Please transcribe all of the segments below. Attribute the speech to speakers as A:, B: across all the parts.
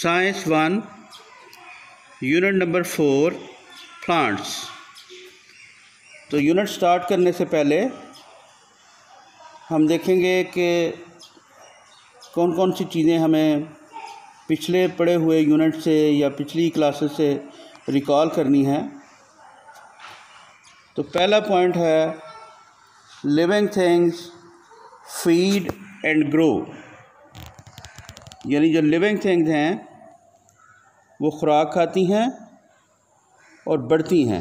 A: Science 1 unit number 4 plants. तो unit start करने से पहले हम देखेंगे कि कौन कौन सी चीज़ें हमें पिछले पढ़े हुए यूनिट से या पिछली क्लासेस से रिकॉल करनी है। तो पहला पॉइंट है living things feed and grow, यानी जो लिविंग थिंग्स हैं वो खुराक खाती हैं और बढ़ती हैं।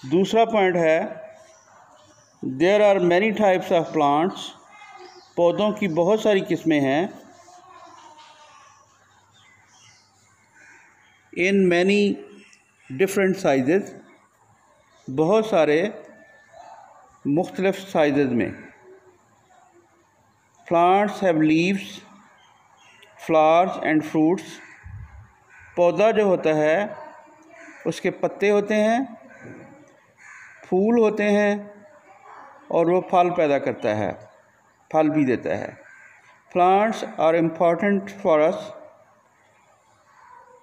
A: दूसरा पॉइंट है there are many types of plants, पौधों की बहुत सारी किस्में हैं। इन मैनी डिफरेंट साइजेस, बहुत सारे मुख्तलिफ साइजेस में। Plants have leaves, flowers and fruits, पौधा जो होता है उसके पत्ते होते हैं, फूल होते हैं और वो फल पैदा करता है, फल भी देता है। Plants are important for us,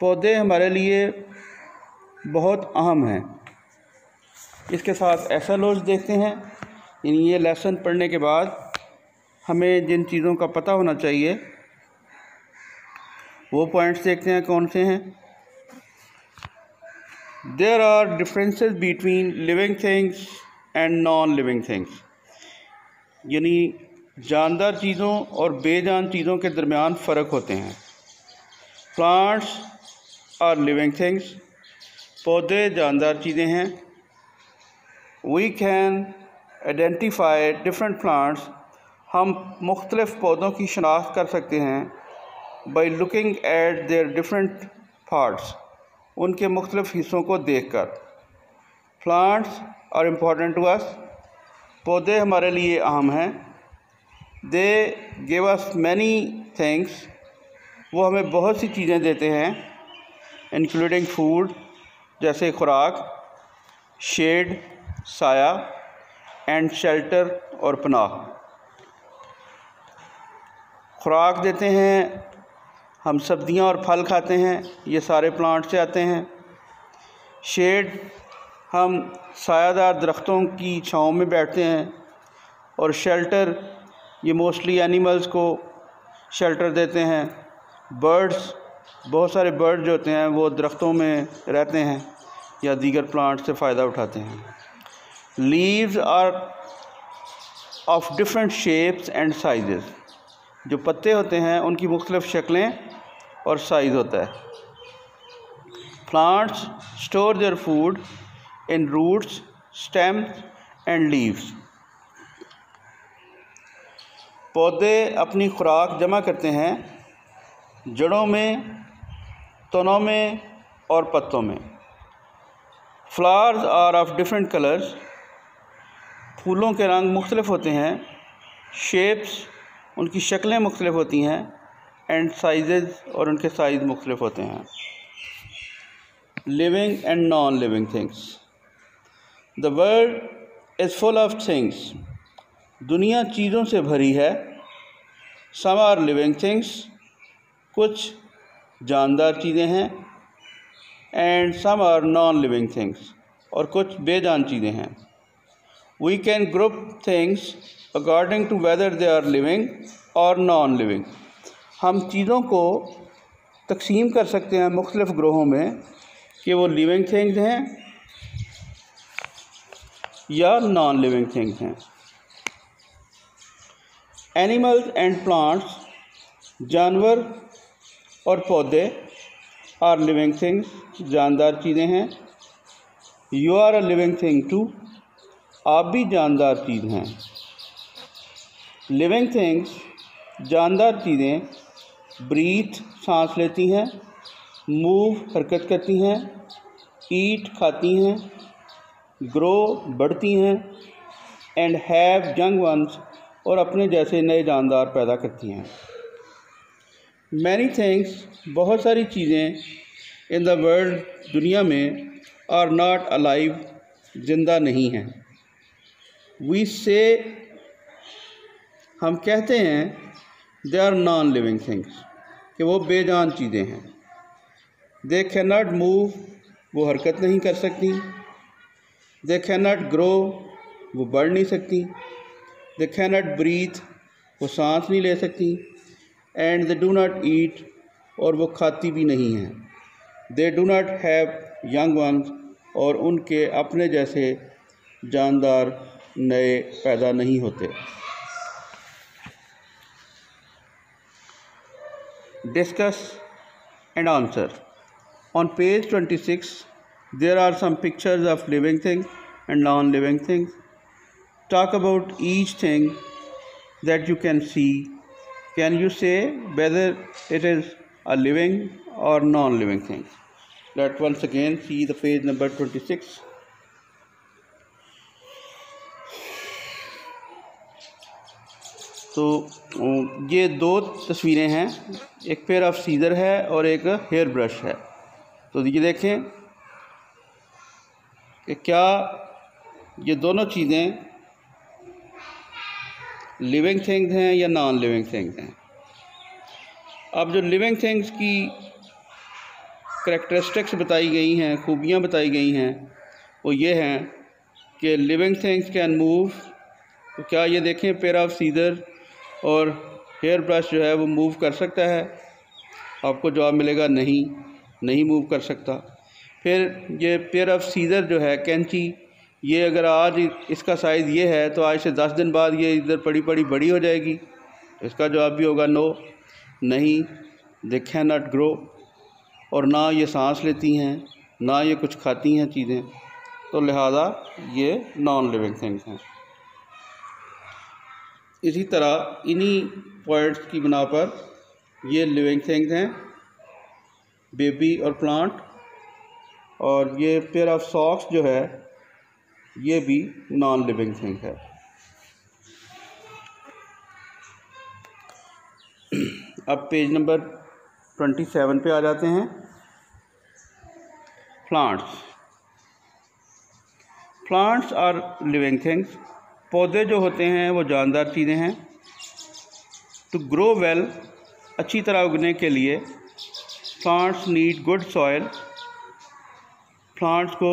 A: पौधे हमारे लिए बहुत अहम हैं। इसके साथ ऐसा लॉज देखते हैं, यानी ये लेसन पढ़ने के बाद हमें जिन चीज़ों का पता होना चाहिए वो पॉइंट्स देखते हैं कौन से हैं। There are differences between living things and non living things, यानी जानदार चीज़ों और बेजान चीज़ों के दरमियान फ़र्क होते हैं। प्लांट्स आर लिविंग थिंग्स, पौधे जानदार चीज़ें हैं। We can identify different plants, हम मुख्तलिफ़ पौधों की शनाख्त कर सकते हैं by looking at their different parts, उनके मुख्तलिफ़ हिस्सों को देख कर। Plants are important to us, पौधे हमारे लिए अहम हैं। They give us many things, वो हमें बहुत सी चीज़ें देते हैं, इंक्लूडिंग फूड जैसे खुराक, शेड साया, एंड शेल्टर और पनाह। खुराक देते हैं, हम सब्जियां और फल खाते हैं, ये सारे प्लांट से आते हैं। शेड, हम सायादार दरख्तों की छाँव में बैठते हैं। और शेल्टर, ये मोस्टली एनिमल्स को शेल्टर देते हैं। बर्ड्स, बहुत सारे बर्ड जो होते हैं वो दरख्तों में रहते हैं या दीगर प्लांट से फ़ायदा उठाते हैं। Leaves are of different shapes and sizes, जो पत्ते होते हैं उनकी मुख्तलिफ़ शक्लें और साइज़ होता है। Plants store their food in roots, stems and leaves, पौधे अपनी खुराक जमा करते हैं जड़ों में, तनों में और पत्तों में। Flowers are of different colours, फूलों के रंग मुख्तलिफ होते हैं। शेप्स, उनकी शक्लें मुख्तलिफ होती हैं। एंड साइजेस, और उनके साइज़ मुख्तलिफ होते हैं। Living and non living things, the world is full of things, दुनिया चीज़ों से भरी है। सम आर लिविंग थिंग्स, कुछ जानदार चीज़ें हैं। And some are non living things, और कुछ बेजान चीज़ें हैं। We can group things according to whether they are living और नॉन लिविंग, हम चीज़ों को तकसीम कर सकते हैं मुख्तलिफ़ ग्रोहों में कि वो लिविंग थिंग्स हैं या नॉन लिविंग थिंग्स हैं। एनिमल्स एंड प्लांट्स, जानवर और पौधे, आर लिविंग थिंग्स, जानदार चीज़ें हैं। You are a living thing too, आप भी जानदार चीज़ हैं। लिविंग थिंग्स, जानदार चीज़ें, ब्रीथ, सांस लेती हैं, मूव, हरकत करती हैं, ईट, खाती हैं, ग्रो, बढ़ती हैं, एंड हैव यंग वंस, और अपने जैसे नए जानदार पैदा करती हैं। मैनी थिंग्स, बहुत सारी चीज़ें, इन द वर्ल्ड, दुनिया में, आर नॉट अलाइव, जिंदा नहीं हैं। वी से, हम कहते हैं they are non living things, कि वो बेजान चीज़ें हैं। दे कैन नॉट मूव, वो हरकत नहीं कर सकती। दे कैन नॉट ग्रो, वो बढ़ नहीं सकती। दे कैन नॉट ब्रीथ, वो सांस नहीं ले सकती। And they do not eat, और वो खाती भी नहीं हैं। They do not have young ones, और उनके अपने जैसे जानदार नए पैदा नहीं होते। Discuss and answer. On page 26 there are some pictures of living things and non-living things. Talk about each thing that you can see. Can you say whether it is a living or non-living thing? Let's once again see the page number 26. तो ये दो तस्वीरें हैं, एक pair of scissor है और एक hair brush है। तो ये देखें कि क्या ये दोनों चीज़ें लिविंग थिंग्स हैं या नॉन लिविंग थिंग्स हैं। अब जो लिविंग थिंग्स की करैक्टरिस्टिक्स बताई गई हैं, खूबियाँ बताई गई हैं, वो ये हैं कि लिविंग थिंग्स कैन मूव। तो क्या ये देखें पेयर ऑफ सीजर और हेयर ब्रश जो है वो मूव कर सकता है? आपको जवाब मिलेगा नहीं मूव कर सकता। फिर ये पेयर ऑफ सीजर जो है, कैंची, ये अगर आज इसका साइज़ ये है तो आज से 10 दिन बाद ये इधर पड़ी बड़ी हो जाएगी। इसका जवाब भी होगा नहीं। दे कैन नॉट ग्रो, और ना ये सांस लेती हैं, ना ये कुछ खाती हैं चीज़ें, तो लिहाजा ये नॉन लिविंग थिंग्स हैं। इसी तरह इन्हीं पॉइंट्स की बिना पर ये लिविंग थिंग्स हैं, बेबी और प्लांट। और ये पेयर ऑफ सॉक्स जो है ये भी नॉन लिविंग थिंग है। अब पेज नंबर 27 पे आ जाते हैं। Plants are living things. पौधे जो होते हैं वो जानदार चीज़ें हैं। टू ग्रो वेल, अच्छी तरह उगने के लिए plants need good soil. Plants को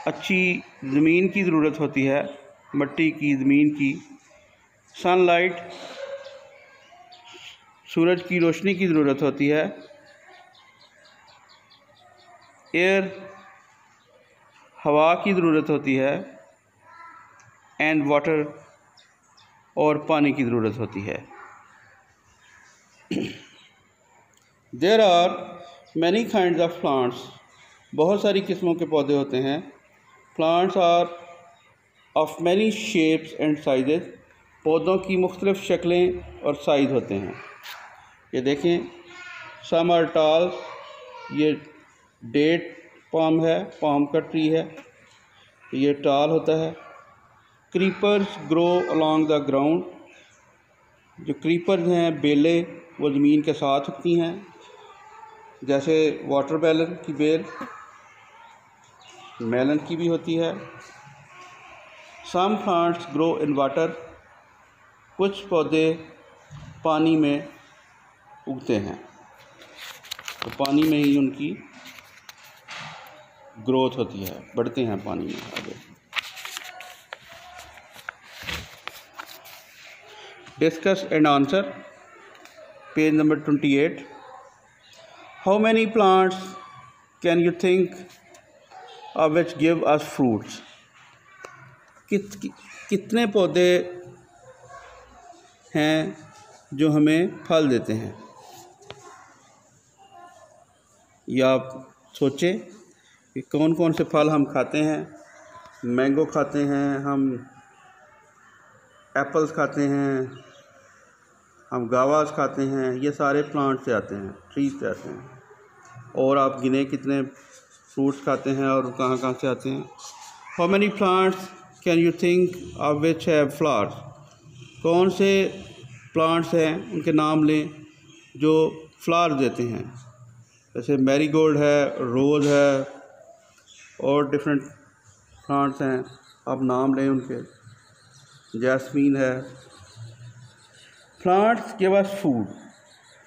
A: अच्छी ज़मीन की ज़रूरत होती है, मिट्टी की, ज़मीन की। सनलाइट, सूरज की रोशनी की ज़रूरत होती है। एयर, हवा की ज़रूरत होती है। एंड वाटर, और पानी की ज़रूरत होती है। There are many kinds of plants. बहुत सारी किस्मों के पौधे होते हैं। Plants are of many shapes and sizes. पौधों की मुख्तलिफ़ शक्लें और साइज़ होते हैं। ये देखें, सम आर टाल, ये डेट पाम है, पाम का ट्री है, ये टाल होता है। Creepers grow along the ground. जो क्रीपर्स हैं, बेलें, वो ज़मीन के साथ उगती हैं, जैसे वाटरमेलन की बेल, मेलन की भी होती है। Some plants grow in water. कुछ पौधे पानी में उगते हैं, तो पानी में ही उनकी ग्रोथ होती है, बढ़ते हैं पानी में आगे। Discuss and answer, page number 28। How many plants can you think which give us fruits? कितने पौधे हैं जो हमें फल देते हैं? या आप सोचें कि कौन कौन से फल हम खाते हैं। मैंगो खाते हैं हम, एप्पल्स खाते हैं हम, गावास खाते हैं। ये सारे प्लांट से आते हैं, ट्रीज से आते हैं। और आप गिने कितने फ्रूट्स खाते हैं और कहाँ कहाँ से आते हैं। How many plants can you think of which have flowers? कौन से प्लांट्स हैं, उनके नाम लें जो फ्लावर देते हैं। जैसे मैरीगोल्ड है, रोज़ है, और डिफरेंट प्लांट्स हैं, आप नाम लें उनके। जैस्मीन है, प्लांट्स गिव अस फूड,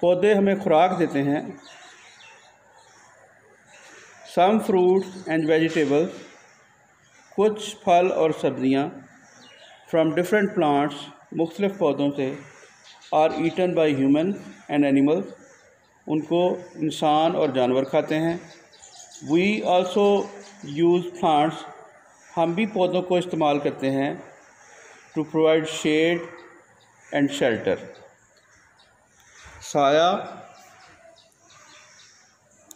A: पौधे हमें खुराक देते हैं। सम फ्रूट्स एंड वेजिटेबल्स, कुछ फल और सब्जियां, फ्राम डिफरेंट प्लांट्स, मुख्तलिफ पौधों से, are eaten by human and animals, उनको इंसान और जानवर खाते हैं। वी आल्सो यूज़ प्लांट्स, हम भी पौधों को इस्तेमाल करते हैं, to provide shade and shelter, साया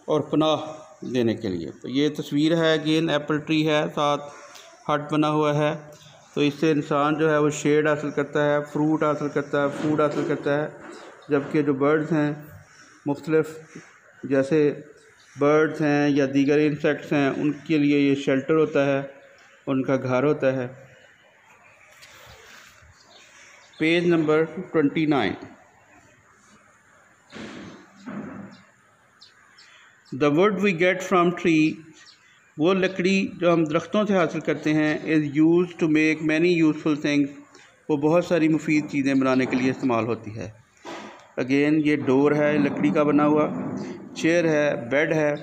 A: और पनाह देने के लिए। तो ये तस्वीर है, अगेन एप्पल ट्री है, साथ हट बना हुआ है। तो इससे इंसान जो है वो शेड हासिल करता है, फ्रूट हासिल करता है, फूड हासिल करता है। जबकि जो बर्ड्स हैं मुख्तलिफ, जैसे बर्ड्स हैं या दीगर इंसेक्ट्स हैं, उनके लिए ये शेल्टर होता है, उनका घर होता है। Page number 29। The wood we get from tree, वो लकड़ी जो हम दरख्तों से हासिल करते हैं, is use to make many useful things, वो बहुत सारी मुफीद चीज़ें बनाने के लिए इस्तेमाल होती है। अगेन ये डोर है लकड़ी का बना हुआ, चेयर है, बेड है,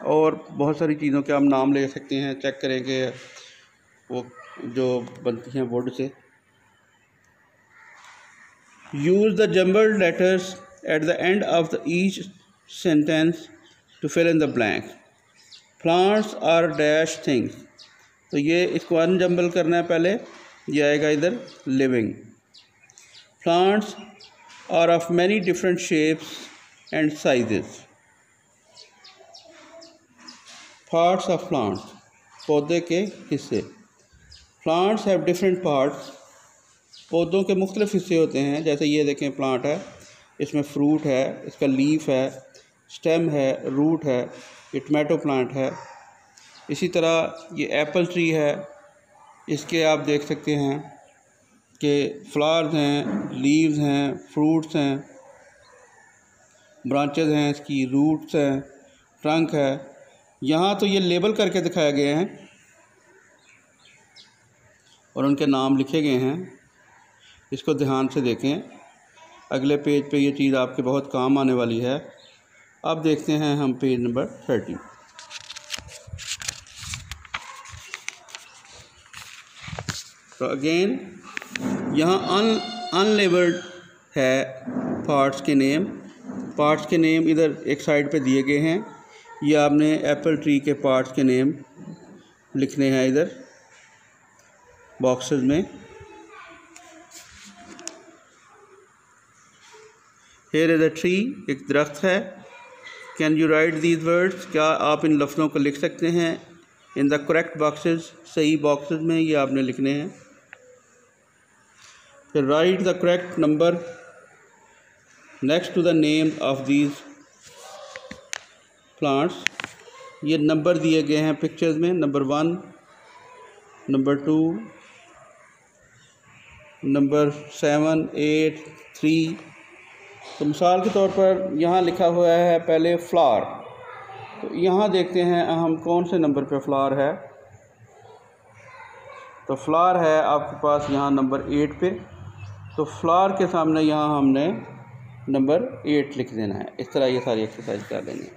A: और बहुत सारी चीज़ों के हम नाम ले सकते हैं। चेक करेंगे वो जो बनती हैं वुड से। Use the jumbled letters at the end of the each sentence to fill in the blank. Plants are dash things, तो ये इसको अनजम्बल करना है पहले, ये आएगा इधर living. Plants are of many different shapes and sizes. Parts of plants, पौधे के हिस्से। प्लांट्स हैव डिफरेंट पार्ट्स, पौधों के मुख्तलिफ हिस्से होते हैं। जैसे ये देखें प्लांट है, इसमें फ्रूट है, इसका लीफ है, स्टेम है, रूट है, ये टमाटो प्लांट है। इसी तरह ये एप्पल ट्री है, इसके आप देख सकते हैं कि फ्लावर्स हैं, लीव्स हैं, फ्रूट्स हैं, ब्रांचेस हैं, इसकी रूट्स हैं, ट्रंक है। यहाँ तो ये लेबल करके दिखाए गए हैं और उनके नाम लिखे गए हैं, इसको ध्यान से देखें। अगले पेज पे ये चीज़ आपके बहुत काम आने वाली है। अब देखते हैं हम पेज नंबर 30। तो अगेन यहाँ अनलेबल्ड है पार्ट्स के नेम। पार्ट्स के नेम इधर एक साइड पे दिए गए हैं। ये आपने एप्पल ट्री के पार्ट्स के नेम लिखने हैं इधर बॉक्सेस में। Here is a tree, एक दरख्त है। Can you write these words, क्या आप इन लफ्ज़ों को लिख सकते हैं? इन द करेक्ट बॉक्सेस, सही बॉक्सेस में ये आपने लिखने हैं। फिर write the correct number next to the name of these plants. ये नंबर दिए गए हैं पिक्चर्स में, नंबर 1, नंबर 2, नंबर 7, 8, 3। तो मिसाल के तौर पर यहाँ लिखा हुआ है पहले फ्लावर, तो यहाँ देखते हैं हम कौन से नंबर पे फ्लावर है। तो फ्लावर है आपके पास यहाँ नंबर 8 पे, तो फ्लावर के सामने यहाँ हमने नंबर 8 लिख देना है। इस तरह ये सारी एक्सरसाइज कर लेंगे।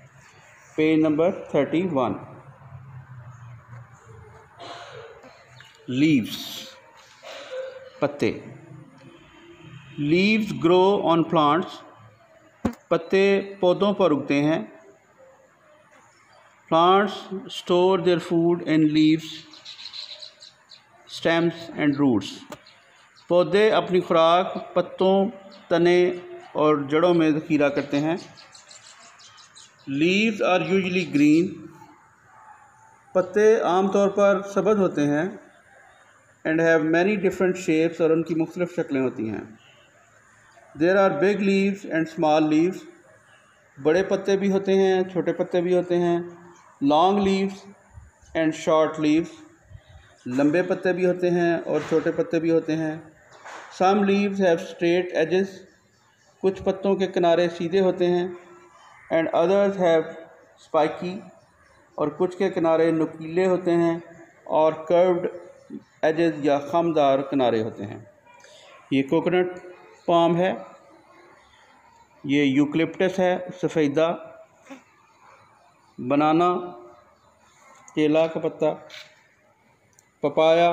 A: Page number 31। लीव्स, पत्ते। लीव्स ग्रो ऑन प्लांट्स, पत्ते पौधों पर उगते हैं। Plants store their food in leaves, stems and roots, पौधे अपनी खुराक पत्तों, तने और जड़ों में ज़ख़ीरा करते हैं। लीव्स आर यूजुअली ग्रीन, पत्ते आमतौर पर सब्ज़ होते हैं। And have many different shapes, और उनकी मुख्तलिफ शक्लें होती हैं। There are big leaves and small leaves, बड़े पत्ते भी होते हैं, छोटे पत्ते भी होते हैं। Long leaves and short leaves, लंबे पत्ते भी होते हैं और छोटे पत्ते भी होते हैं। Some leaves have straight edges, कुछ पत्तों के किनारे सीधे होते हैं। एंड अदर्स हैव स्पाइकी, और कुछ के किनारे नुकीले होते हैं और कर्व्ड एजेस या खमदार किनारे होते हैं। ये कोकोनट पाम है, ये यूकलिप्टस है, सफ़ेदा, बनाना, केला का पत्ता, पपाया,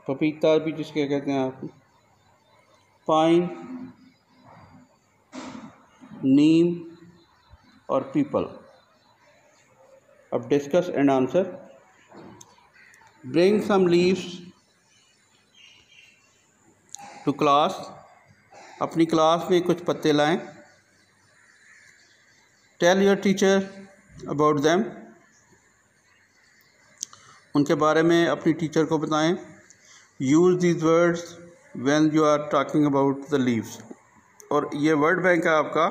A: पपीता भी जिसके कहते हैं आप, पाइन, नीम और पीपल। अब discuss and answer. Bring some leaves to class, अपनी क्लास में कुछ पत्ते लाएं। Tell your teacher about them, उनके बारे में अपनी टीचर को बताएं। Use these words when you are talking about the leaves. और ये वर्ड बैंक है आपका,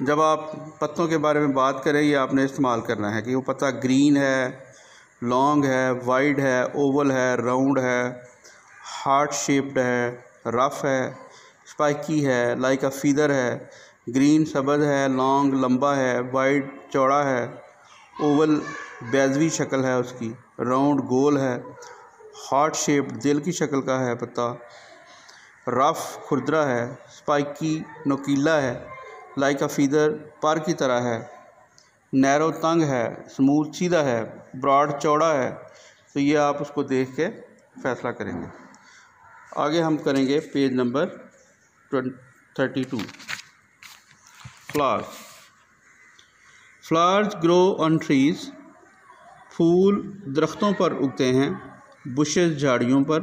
A: जब आप पत्तों के बारे में बात करें ये आपने इस्तेमाल करना है कि वो पत्ता ग्रीन है, लॉन्ग है, वाइड है, ओवल है, राउंड है, हार्ट शेप्ड है, रफ़ है, स्पाइकी है, लाइक अ फीदर है, ग्रीन सब्ज़ है, लॉन्ग लंबा है, वाइड चौड़ा है, ओवल बैजवी शक्ल है उसकी, राउंड गोल है, हार्ट शेप्ड दिल की शक्ल का है पत्ता, रफ़ खुरदरा है, स्पाइकी नोकीला है, लाइक अ फीदर पर की तरह है, नैरो तंग है, स्मूथ सीधा है, ब्रॉड चौड़ा है। तो ये आप उसको देख के फैसला करेंगे। आगे हम करेंगे page number 32। Flowers. Flowers grow on trees, फूल दरख्तों पर उगते हैं, बुशेस झाड़ियों पर,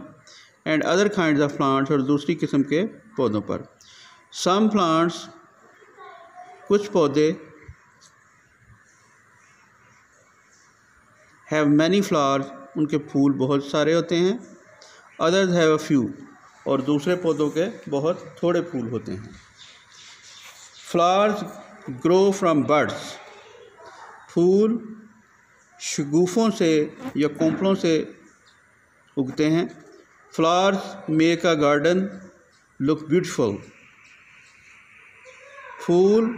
A: and other kinds of plants और दूसरी किस्म के पौधों पर। सम प्लांट्स, कुछ पौधे, हैव मैनी फ्लावर्स, उनके फूल बहुत सारे होते हैं। अदर्स हैव अ फ्यू, और दूसरे पौधों के बहुत थोड़े फूल होते हैं। फ्लावर्स ग्रो फ्रॉम बड्स, फूल शगुफ़ों से या कोंपलों से उगते हैं। Flowers make a garden look beautiful, फूल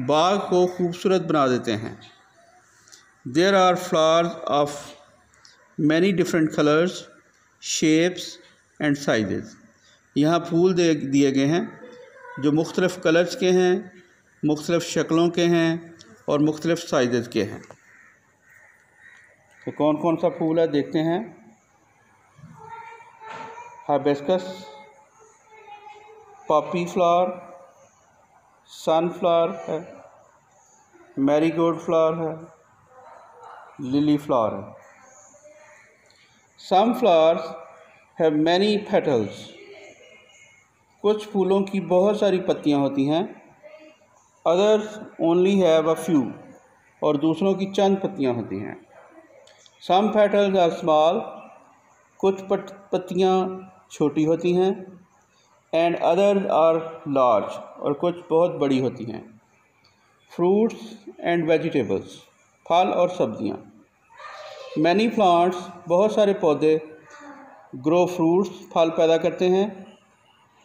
A: बाग को खूबसूरत बना देते हैं। There are flowers of many different colours, shapes and sizes, यहाँ फूल दिए गए हैं जो मुख्तलिफ़ कलर्स के हैं, मुख्तलिफ़ शक्लों के हैं और मुख्तलिफ़ साइजेस के हैं। तो कौन कौन सा फूल है देखते हैं। हाइबिस्कस, पॉपी फ्लावर, सनफ्लावर है, मैरीगोल्ड फ्लावर है, लिली फ्लावर है। Some flowers have many petals, कुछ फूलों की बहुत सारी पत्तियां होती हैं। Others only have a few, और दूसरों की चंद पत्तियां होती हैं। सम पेटल्स आर स्मॉल, कुछ पत्तियां छोटी होती हैं। एंड अदर्स आर लार्ज, और कुछ बहुत बड़ी होती हैं। फ्रूट्स एंड वेजिटेबल्स, फल और सब्जियां। मैनी प्लांट्स, बहुत सारे पौधे। ग्रो फ्रूट्स, फल पैदा करते हैं।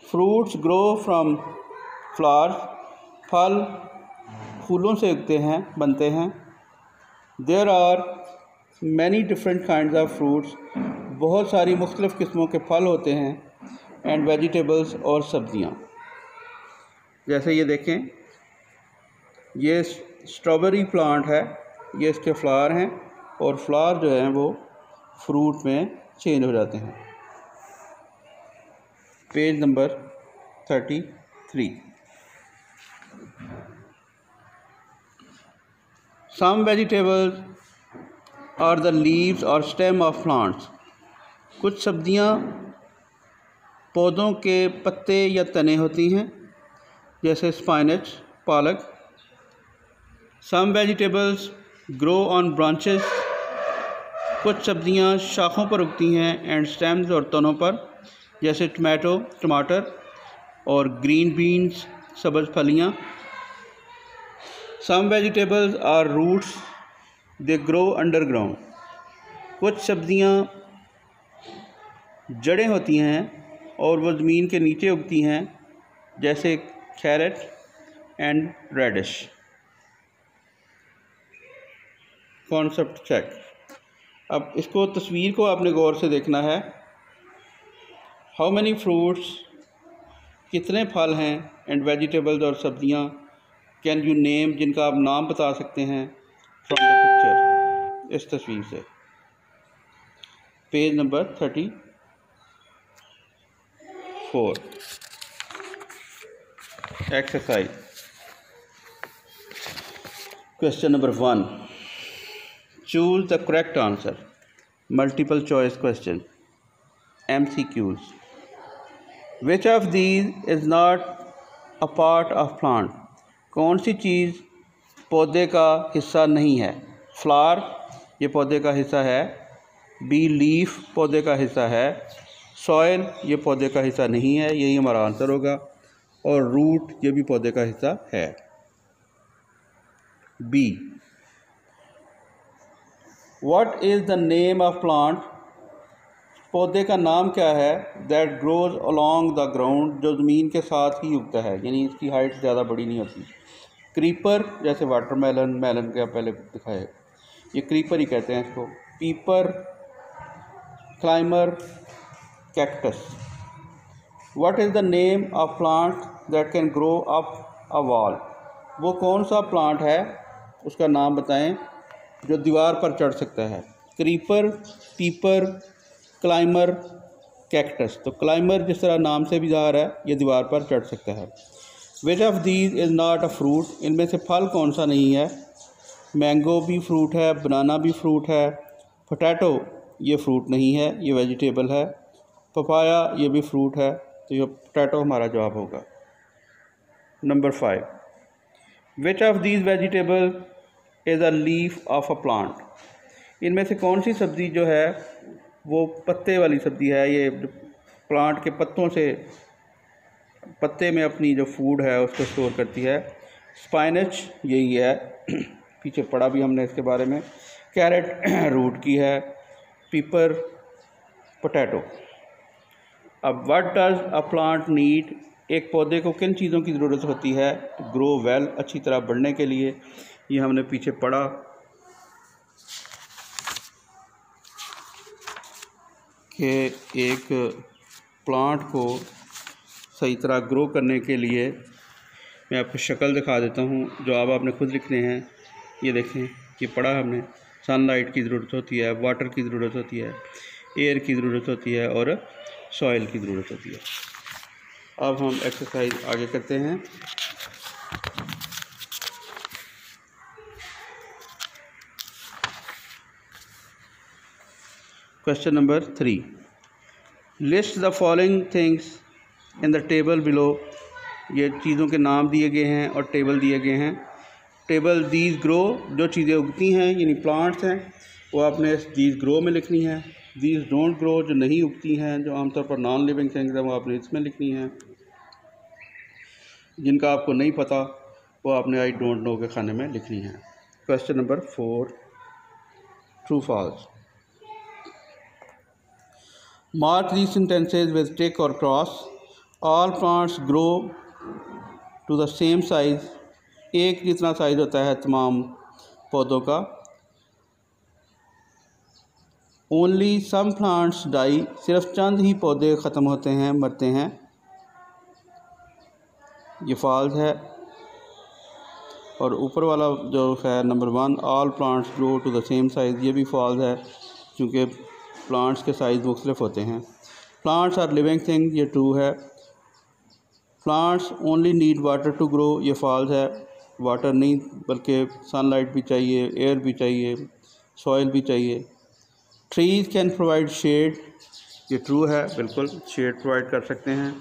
A: फ्रूट्स ग्रो फ्रॉम फ्लावर्स, फल फूलों से उगते हैं, बनते हैं। There are many different kinds of fruits, बहुत सारी मुख्तलिफ़ किस्मों के फल होते हैं। एंड वेजिटेबल्स, और सब्जियां। जैसे ये देखें, ये स्ट्रॉबेरी प्लांट है, ये इसके फ्लावर हैं, और फ्लावर जो हैं वो फ्रूट में चेंज हो जाते हैं। Page number 33। Some vegetables are the leaves और स्टेम ऑफ प्लांट्स, कुछ सब्जियां पौधों के पत्ते या तने होती हैं, जैसे स्पाइनच, पालक। Some vegetables grow on branches, कुछ सब्जियां शाखों पर उगती हैं। एंड स्टेम्स, और तनों पर, जैसे टमाटर और ग्रीन बीन्स, सब्ज़ फलियां। Some vegetables are roots, they grow underground, कुछ सब्जियां जड़ें होती हैं और वो ज़मीन के नीचे उगती हैं, जैसे carrot and radish. Concept check. अब इसको, तस्वीर को आपने गौर से देखना है। हाउ मैनी फ्रूट्स कितने फल हैं एंड वेजिटेबल्स और सब्जियां कैन यू नेम, जिनका आप नाम बता सकते हैं फ्रॉम द पिक्चर, इस तस्वीर से। Page number 34। Exercise question number 1, choose the correct answer. Multiple choice question, MCQs। Which of these is not a part of plant? कौन सी चीज़ पौधे का हिस्सा नहीं है? फ्लावर ये पौधे का हिस्सा है, बी लीफ पौधे का हिस्सा है, सॉइल ये पौधे का हिस्सा नहीं है, यही हमारा आंसर होगा, और रूट ये भी पौधे का हिस्सा है, B. What is the name of plant? पौधे का नाम क्या है? That grows along the ground, जो ज़मीन के साथ ही उगता है, यानी इसकी हाइट ज़्यादा बड़ी नहीं होती। क्रीपर जैसे वाटरमेलन, मेलन के पहले दिखाए, ये क्रीपर ही कहते हैं इसको। पीपर, climber, cactus. What is the name of plant that can grow up a wall? वो कौन सा प्लांट है, उसका नाम बताएं, जो दीवार पर चढ़ सकता है? क्रीपर, पीपर, क्लाइमर, कैक्टस। तो क्लाइमर जिस तरह नाम से भी ज़ाहिर है, ये दीवार पर चढ़ सकता है। Which of these is not a fruit? इनमें से फल कौन सा नहीं है? मैंगो भी फ्रूट है, बनाना भी फ्रूट है, पोटैटो ये फ्रूट नहीं है, ये वेजिटेबल है, पपाया ये भी फ्रूट है, तो ये पोटैटो हमारा जवाब होगा। Number 5, which of these vegetable is a leaf of a plant? इनमें से कौन सी सब्ज़ी जो है वो पत्ते वाली सब्ज़ी है, ये प्लांट के पत्तों से, पत्ते में अपनी जो फूड है उसको स्टोर करती है। स्पाइनच यही है, पीछे पढ़ा भी हमने इसके बारे में। कैरेट रूट की है, पीपर, पोटैटो। अब what does a plant need? एक पौधे को किन चीज़ों की ज़रूरत होती है ग्रो वेल, अच्छी तरह बढ़ने के लिए? ये हमने पीछे पढ़ा कि एक प्लांट को सही तरह ग्रो करने के लिए, मैं आपको शक्ल दिखा देता हूँ, जवाब आपने खुद लिखने हैं। ये देखें, ये पढ़ा हमने, सनलाइट की ज़रूरत होती है, वाटर की ज़रूरत होती है, एयर की ज़रूरत होती है, और सॉइल की ज़रूरत होती है। अब हम एक्सरसाइज आगे करते हैं। Question number 3, list the following things in the table below. ये चीज़ों के नाम दिए गए हैं और टेबल दिए गए हैं। टेबल दीज ग्रो, जो चीज़ें उगती हैं यानी प्लांट्स हैं, वो आपने दीज ग्रो में लिखनी है। दीज डोंट ग्रो, जो नहीं उगती हैं, जो आमतौर पर नॉन लिविंग थिंग्स हैं, वो आपने इसमें लिखनी है। जिनका आपको नहीं पता वो आपने आई डोंट नो के खाने में लिखनी है। Question number 4, true false. Mark these sentences with tick or cross. All plants grow to the same size. एक जितना साइज होता है तमाम पौधों का। Only some plants die. सिर्फ चंद ही पौधे ख़त्म होते हैं, मरते हैं। ये फॉल्स है। और ऊपर वाला जो है number 1, all plants grow to the same size, ये भी फॉल्स है, क्योंकि प्लांट्स के साइज़ मुख्तलिफ होते हैं। प्लांट्स आर लिविंग थिंग, ये ट्रू है। Plants only need water to grow, ये फॉल्स है। वाटर नहीं बल्कि सनलाइट भी चाहिए, एयर भी चाहिए, सॉइल भी चाहिए। ट्रीज़ कैन प्रोवाइड शेड, ये ट्रू है, बिल्कुल शेड प्रोवाइड कर सकते हैं।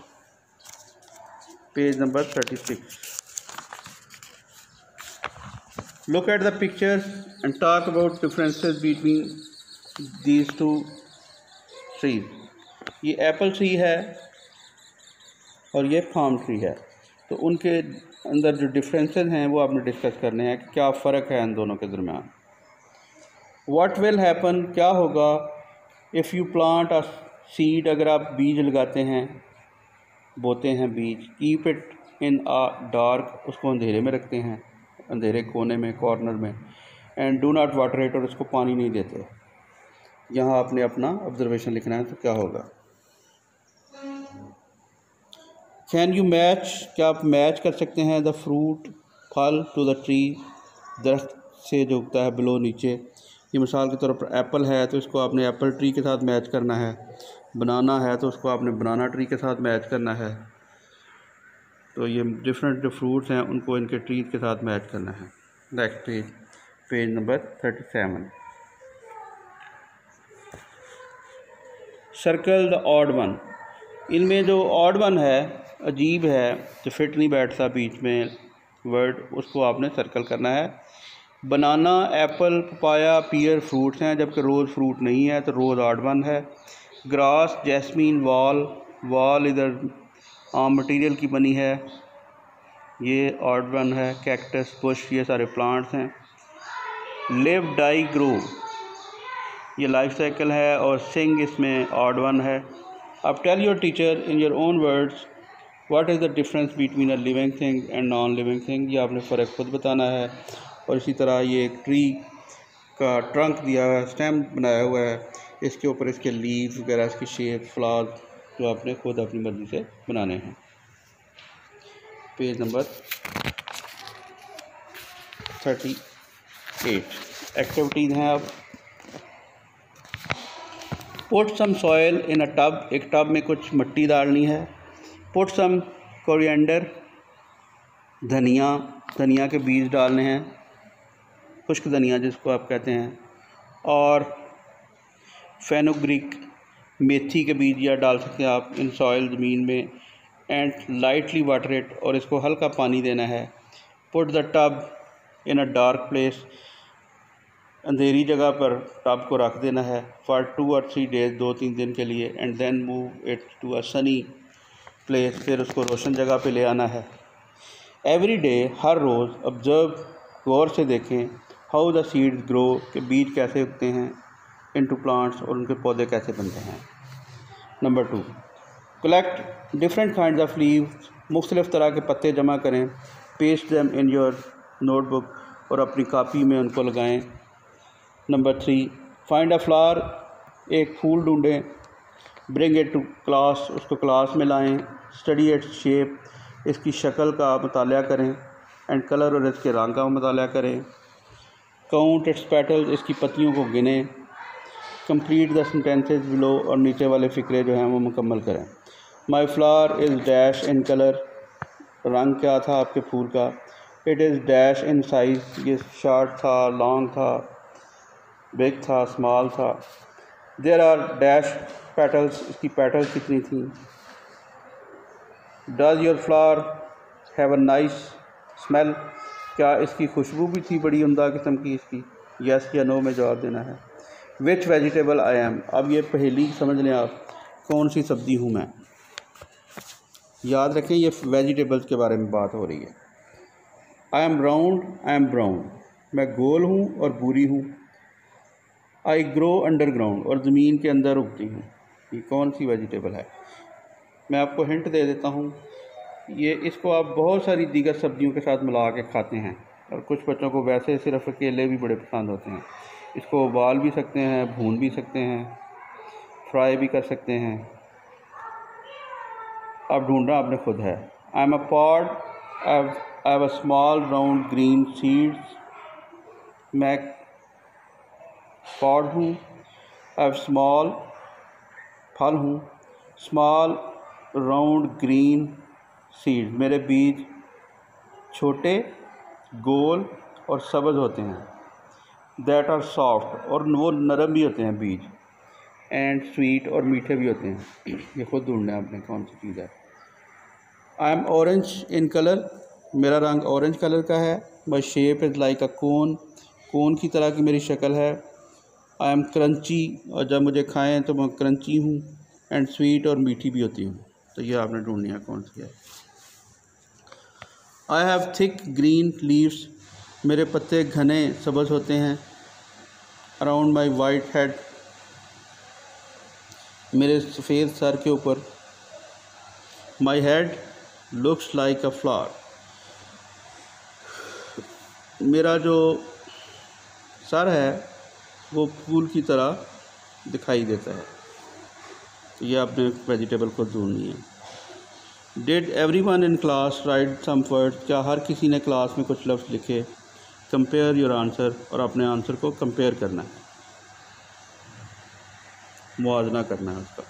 A: Page number 36। Look at the pictures and talk about differences between these two trees. ये एप्पल ट्री है और ये पाम ट्री है, तो उनके अंदर जो डिफरेंसेस हैं वो आपने डिस्कस करने हैं कि क्या फ़र्क है इन दोनों के दरमियान। व्हाट विल हैपन, क्या होगा if you plant a seed, अगर आप बीज लगाते हैं, बोते हैं बीज। Keep it in a dark, उसको अंधेरे में रखते हैं, अंधेरे कोने में, कॉर्नर में। And do not water it, और उसको पानी नहीं देते। यहाँ आपने अपना ऑब्जर्वेशन लिखना है, तो क्या होगा। कैन यू मैच, क्या आप मैच कर सकते हैं द फ्रूट, फल, टू द ट्री, दरख्त से जो उगता है बिलो नीचे। ये मिसाल के तौर पर एप्पल है तो इसको आपने एप्पल ट्री के साथ मैच करना है, बनाना है तो उसको आपने बनाना ट्री के साथ मैच करना है। तो ये डिफरेंट जो फ्रूट्स हैं उनको इनके ट्रीज के साथ मैच करना है। Next page, page number 37। Circle the odd one. इनमें जो ऑड वन है, अजीब है, जो फिट नहीं बैठता बीच में वर्ड, उसको आपने सर्कल करना है। Banana, apple, papaya, pear fruits हैं, जबकि रोज़ फ्रूट नहीं है तो रोज़ ऑड वन है। ग्रास, जैस्मीन, वॉल इधर आम मटेरियल की बनी है, ये ऑड वन है। कैक्टस, बुश, ये सारे प्लांट्स हैं। लिव, डाई, ग्रो, ये लाइफ साइकिल है। और सिंग इसमें ऑड वन है। अब tell your teacher in your own words what is the difference between a living thing and non living thing. ये आपने फ़र्क खुद बताना है। और इसी तरह ये एक ट्री का ट्रंक दिया हुआ है, स्टेम बनाया हुआ है, इसके ऊपर इसके लीव्स वगैरह, इसकी शेप, फ्लावर्स जो आपने खुद अपनी मर्ज़ी से बनाने हैं। पेज नंबर 38 एक्टिविटीज़ हैं। अब put some soil in a tub, एक टब में कुछ मिट्टी डालनी है। पुट सम कोरिएंडर, धनिया के बीज डालने हैं, खुश्क धनिया जिसको आप कहते हैं। और फेनुग्रीक, मेथी के बीज या डाल सकते हैं आप इन सॉयल, ज़मीन में। एंड लाइटली वाटर इट, और इसको हल्का पानी देना है। Put the tub in a dark place, अंधेरी जगह पर टब को रख देना है। फॉर 2 or 3 days, 2-3 दिन के लिए। And then move it to a sunny place, फिर उसको रोशन जगह पे ले आना है। एवरी डे, हर रोज़। ऑब्जर्व, गौर से देखें। हाउ द सीड्स ग्रो, के बीज कैसे उगते हैं। इनटू प्लांट्स, और उनके पौधे कैसे बनते हैं। Number 2, collect different kinds of leaves, मुख्तलिफ़ तरह के पत्ते जमा करें। Paste them in your notebook, और अपनी कापी में उनको लगाएं। नंबर 3, फाइंड अ फ्लावर, एक फूल ढूंढें। ब्रिंग इट टू क्लास, उसको क्लास में लाएं। स्टडी इट्स शेप, इसकी शक्ल का मुताला करें। एंड कलर, और इसके रंग का मुताला करें। काउंट इट्स पेटल्स, इसकी पत्तियों को गिनें। कंप्लीट द सेंटेंसेस बिलो, और नीचे वाले फ़िक्रे जो हैं वो मुकम्मल करें। My flower is dash in colour, रंग क्या था आपके फूल का। It is dash in size, ये शॉर्ट था, लॉन्ग था, बिग था, स्मॉल था। देयर आर डैश पेटल्स, इसकी पेटल्स कितनी थी। Does your flower have a nice smell, क्या इसकी खुशबू भी थी बड़ी उम्दा किस्म की इसकी। यस या नो में जवाब देना है। विच वेजिटेबल आई एम, अब ये पहेली समझ लें आप, कौन सी सब्ज़ी हूँ मैं। याद रखें ये वेजिटेबल्स के बारे में बात हो रही है। I am round, I am brown, मैं गोल हूँ और भूरी हूँ। आई ग्रो अंडरग्राउंड, और ज़मीन के अंदर उगती हूँ। ये कौन सी वेजिटेबल है। मैं आपको हिंट दे देता हूँ, ये इसको आप बहुत सारी दीगर सब्जियों के साथ मिला के खाते हैं, और कुछ बच्चों को वैसे सिर्फ अकेले भी बड़े पसंद होते हैं। इसको उबाल भी सकते हैं, भून भी सकते हैं, फ्राई भी कर सकते हैं। अब ढूंढना आपने खुद है। I am a pod, I have a small round green seeds, मैं पॉड हूँ। आई हैव स्मॉल, फल हूँ। स्मॉल राउंड ग्रीन सीड्स, मेरे बीज छोटे, गोल और सब्ज़ होते हैं। दैट आर सॉफ्ट, और वो नरम भी होते हैं बीज। एंड स्वीट, और मीठे भी होते हैं। ये खुद ढूंढना है आपने कौन सी चीज़ है। I am orange in colour, मेरा रंग ऑरेंज कलर का है। माई शेप इज़ लाइक अ कोन, कोन की तरह की मेरी शक्ल है। आई एम क्रंची, और जब मुझे खाएं तो मैं क्रंची हूँ। एंड स्वीट, और मीठी भी होती हूँ। तो ये आपने ढूंढनी है कौन सी है। I have thick green leaves, मेरे पत्ते घने सब्ज़ होते हैं। अराउंड माई वाइट हेड, मेरे सफ़ेद सर के ऊपर। My head looks like a flower, मेरा जो सर है वो फूल की तरह दिखाई देता है। तो ये आपने वेजिटेबल को ढूंढनी है। Did everyone in class write some words, क्या हर किसी ने क्लास में कुछ लफ्ज़ लिखे। कंपेयर योर आंसर, और अपने आंसर को कंपेयर करना है, मुआवजा करना है उसका।